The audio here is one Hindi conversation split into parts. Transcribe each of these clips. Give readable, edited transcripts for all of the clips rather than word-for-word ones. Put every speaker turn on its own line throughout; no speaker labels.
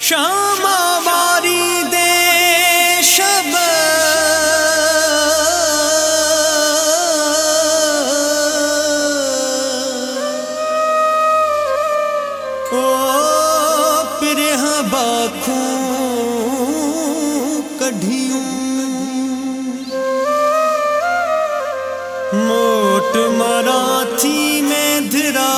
श्यामा बारी दे शब ओ पिरह बाखू कढ़ियूं मोट मराठी में धिरा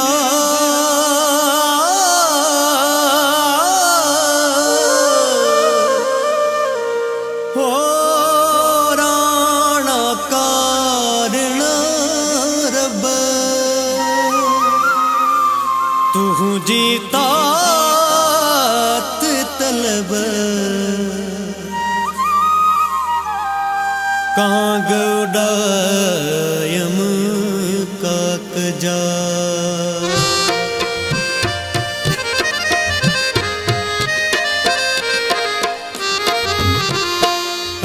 जीता तलब कांगडायम काकजा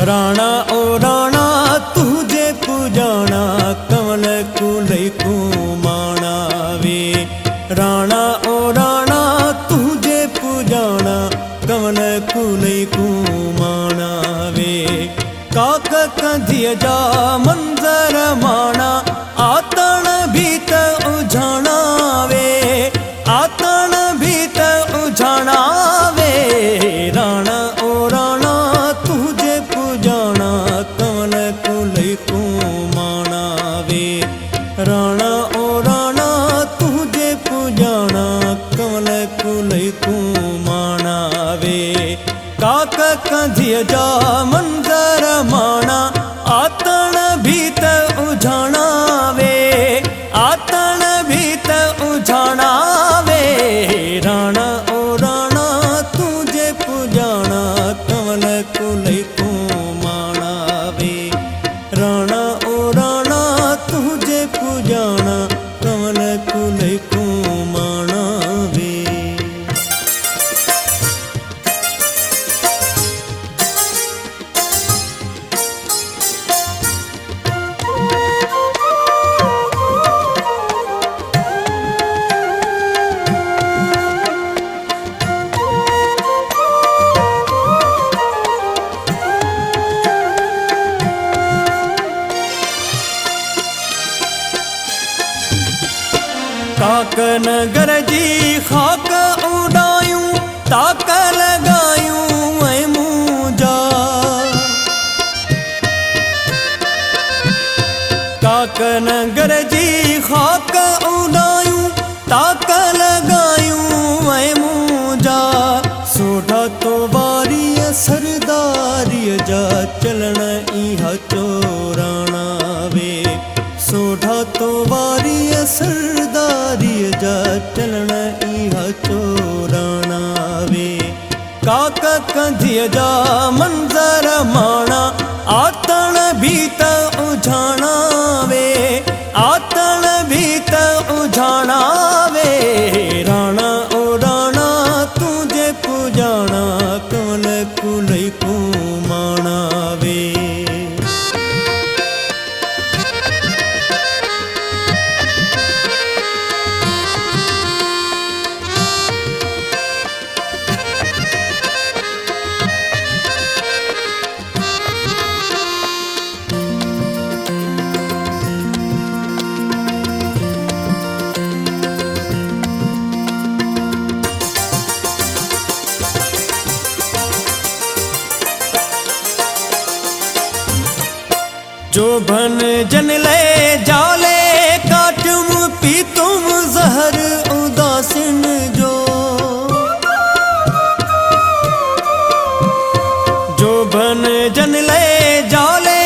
राणा ओ राणा तुझे पूजाना कमल कुलई कुमाना वे राणा ओ राणा तुझे पूजाना कमल कुलई कुमाना वे काक कंधिय जा मंजर माना आतण भीत उजाना वे आतण भीत उजाना वे राणा ओ राणा तुझे पूजाना कमल कुलई कुमाना वे राणा ओ राणा तुझे पूजाना कमल कुलई कुमाना वे काक कंधिय जा मंजर माना आतण भीत उजाना वे आतण भीत उजाना वे राणा ओ राणा तुझे पूजाना कमल कुलई कुमाना वे राणा ओ राणा तुझे पूजाना कमल कुलई कुमाना वे काक नगर जी खाक उड़ायूं ताक लगायूं ऐ मूंजा काक नगर जी खाक उड़ायूं ताक लगायूं ऐ मूंजा सोढ़ा तो वारिय सरदारिय जा चलण इहा चोराणा वे सोढ़ा तो वारिय सरदारिय जा चलण इहा चोराणा वे काक कंधिय जा मंजर माना आतण भीत उजाना वे आतण भीत उजाना वे राणा ओ राणा तुझे पूजाना कमल कुलई कुमाना वे जो भन जन ले जाले काटुम पी तुम जहर उदासीन जो भन जन ले जाले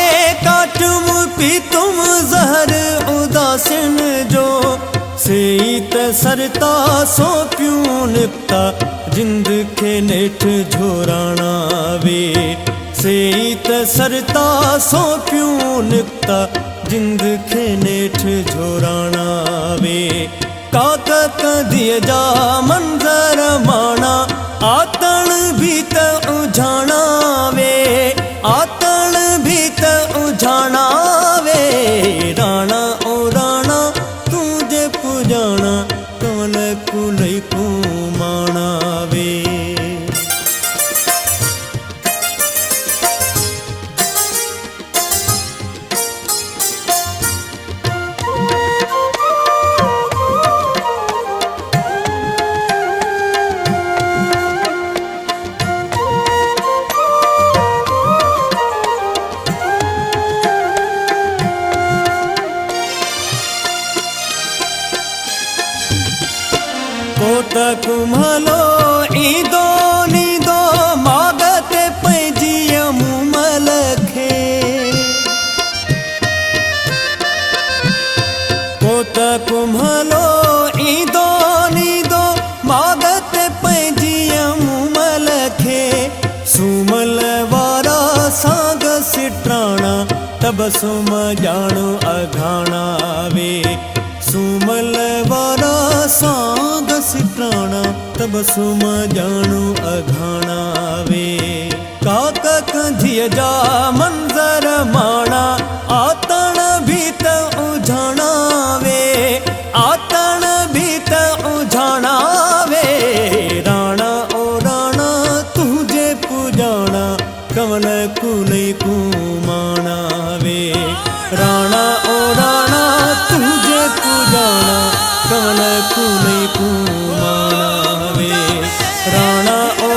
काटुम पी तुम जहर उदासीन जो सेत सरता सो प्यूं निपता जिंद खे नेठ झोराणा वे सेत सरता सो प्यूं निपता जिंद खे नेठ झोराणा वे काक कंधिय जा मंजर माना आतण भीत उजाना वे आतण भीत उजाना वे राणा ओ राणा तुझे पूजाना कमल कुलई कुमाना वे कुम्हलो ईंदो नींदो मागत पंहिंजी मूमल खे सूमल वारा सांग सिटराणा तबसुम ॼाणो अघाणा वे सूमल वारा सांग सिटराणा तबसुम ॼाणो अघाणा वे काक कंधीअ जा मंज़र माणा आतण भी त उजाणा वे आतण भी त उजाणा वे राणा ओ राणा तुझे पुजाणा कमल कुले कुमाणा वे राणा ओ राणा तुझे पुजाणा कमल कुले कुमाणा वे राणा ओ